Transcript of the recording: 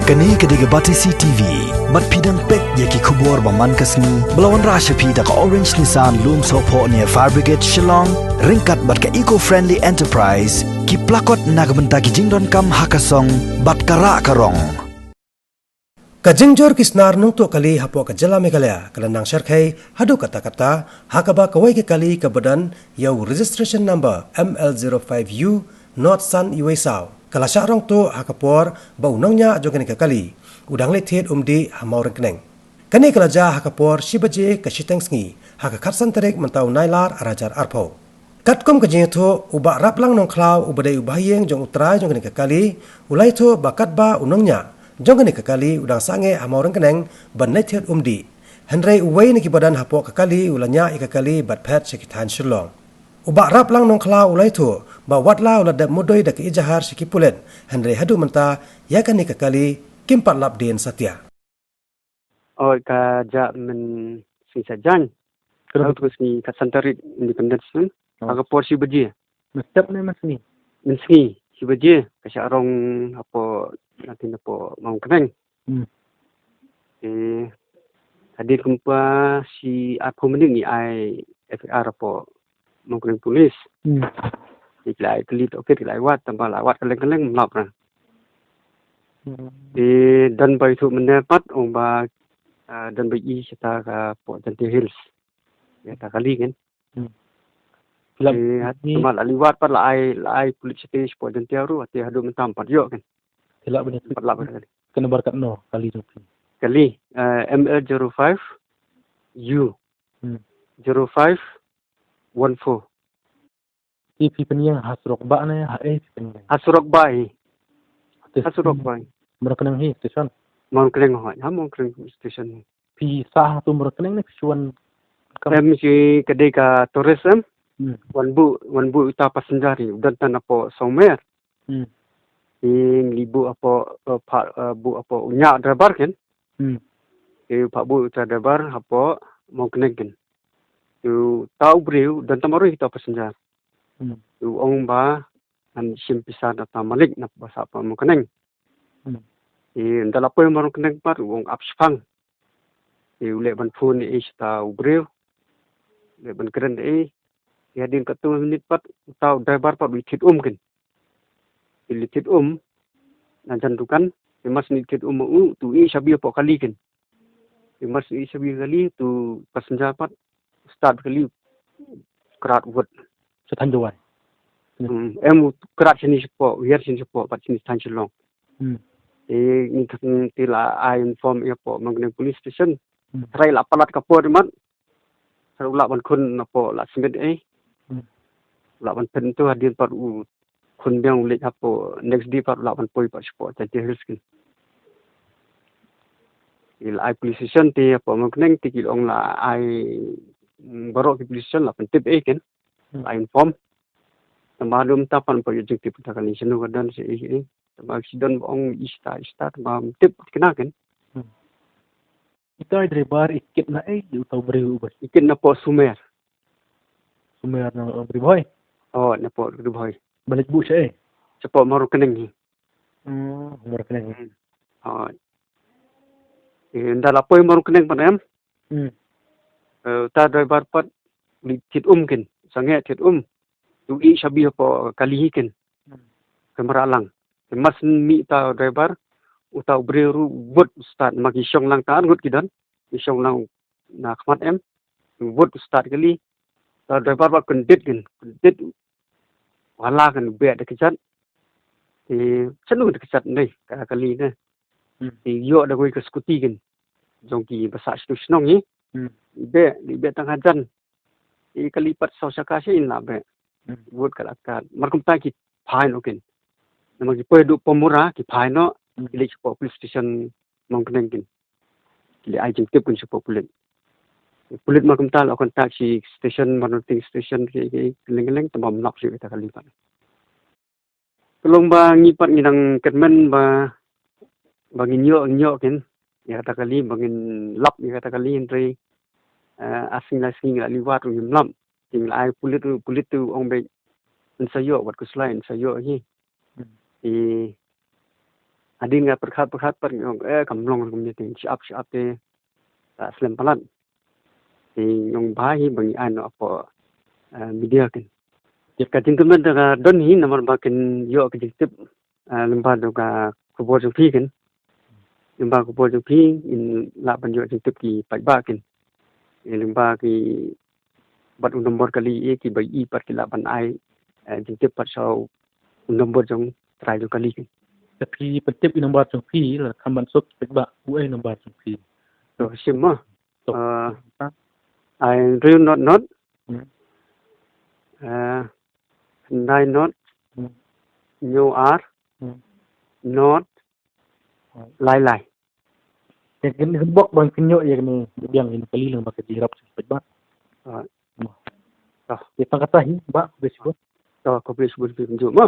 Kani kediga Batisi TV, mat pidang pek yaki kubur baman kasni, belawan rasha pida ka Orange Nissan Loom Sopo near Fire Brigade Shillong, ringkat bat ka eco-friendly enterprise, ki plakot nagbenta ki jingdon kam hakasong, bat kara karong. Kajingjor kisnar nung tu kali hapo kajala Meghalaya kalanang syarkai hadu kata-kata hakaba kawai ke kali ke badan yau registration number ML05U North Sun Iwaisau. Kala syarong tu hakapor bau nongnya jogan ke kali udang lethet umdi hamau rengkeneng. Kani kala ja hakapor shibaje ke shiteng sngi hakakatsan terek mentau nailar arajar arpo. Katkom kajing tu ubak raplang nong klau ubadai ubahiyeng jong utrai jogan ke kali ulai tu bakat ba unongnya jong ni kekali udang sange hamau rengkeneng ban lethet umdi. Henry uwei ni kibadan hapo kekali ulanya ikakali bat pet sekitan Shillong. Ubak rap lang nong klau ulai tu ba watla ulat dap mudoi dak ijahar sikipulen Henry hadu menta yakan ni kekali kimpat lap din satya. Oh ka ja men si sajan. Kalau terus ni kat Santarit Independence ni agak porsi beji. Mestap ni mas ni. Mensi si beji kasi arong apa nanti apa mau kenang. Hadir kumpa si apa mending ni ai FR apa mau kenang polis. Diklai kelit okey diklai wat tambah lawat keleng-keleng melap nah. Dan bai tu mendapat ba dan bai serta ka Port Gentil Hills. Ya tak kali kan. Cuma liwat pat lai polis station Port Gentil ru ati hadu mentam pat yo kan. Hilap benar. Pat kali. Kena berkat no kali tu. Kali ML05 U 0514 TV penyang hasrok ba na ha penyang. Hasurok bai. Hasurok bai. Merekenang hi station. Mau keleng ho, mau keleng station. Pi sah tu merekenang ni pisuan. Kami si kedai ka tourism. Wan bu uta passenger dan tan apa somer. Libu apa bu apa unya driver kan. Pak bu uta driver apa mau keleng kan. Tu tahu beriu dan tamaru kita passenger. Tu ong ba an simpisan atau malik nak bahasa apa mau keneng. Dalam apa yang mau keneng par ong abspang. Ule ban phone ni ista ubreu. Le ban keren ya din katu minit pat tau driver pat bitit kan. Bitit na jantukan mas nitit tu sabi apa kali kan. Mas sabi kali tu passenger pat start kali kerat buat Setanjuan. Kerat sini sepo, biar sini sepo, pat sini tan Shillong. Ni tila I inform apa mengenai police station. Try la palat kapor mat. Kalau la ban kun apa la smith la ban pen tu hadir pat kun biang ulit apa next day pat la ban poi pat sepo jadi riskin. I police station ti apa mengenai ti kilong la I baru ke police station la pen tip kan. I inform tambah dum tapan project putakan ni senu dan si tambah accident bong ista tambah tip kenakan. Ito ay driver ikit na di utaw beriu ba. Ikit na po sumer Sumer na beriboy. Oh na po beriboy. Balik bu siya Cepo maru keneng ni. Merekenang. Oh. Ndala po maru keneng panam. Ta driver pat tit kan. Sange tit tu sabi apa kali hikin kamera lang mas mi ta driver utau breru bot start magi syong lang taan gut kidan syong lang na khmat bot start kali ta driver ba kondit wala kan be de kejat senu de kejat nei kali ne yo da goi ke skuti kan jongki basa stu snong ni be tang hajan kalipat sausaka sin la be buat kalakan markum ta ki fine okin namagi pedu pemurah ki fine no ili sepo police station mongkeneng kin ili ajeng tip kun sepo pulit markum ta la kontak si station marketing station ki keleng-keleng tambah nak si kita kalipat tolong ba ngipat ngidang ketmen ba bangin nyok kin ya kata kali bangin lap ya kata kali entry asing la liwat rum lam ting lai pulit tu ong be sayo wat ku selain sayo ni adin nga perkhat per ngong kamlong ngom ni ting siap te slem palan ngong bahi bang ano apo media ken ka tingkemen da don hi nomor bakin yo ke tip lemba do ka kubor ju phi ken lemba kubor ju phi in la ban yo tip ki pai ba ken lemba ki bat nomor kali ki bai I par ki la ban ai tip par sau nomor jong trai ju kali ken tapi petip nomor chung phi là kamban sok ba uai nomor chung phi so simma so I real not Hmm. nine not Hmm. new r Hmm. not lai Yang hembok bang kinyo yang yang ini kali lang bakit dirap sa ba. Itang katahi ba besok. to ko please bul pi ju ma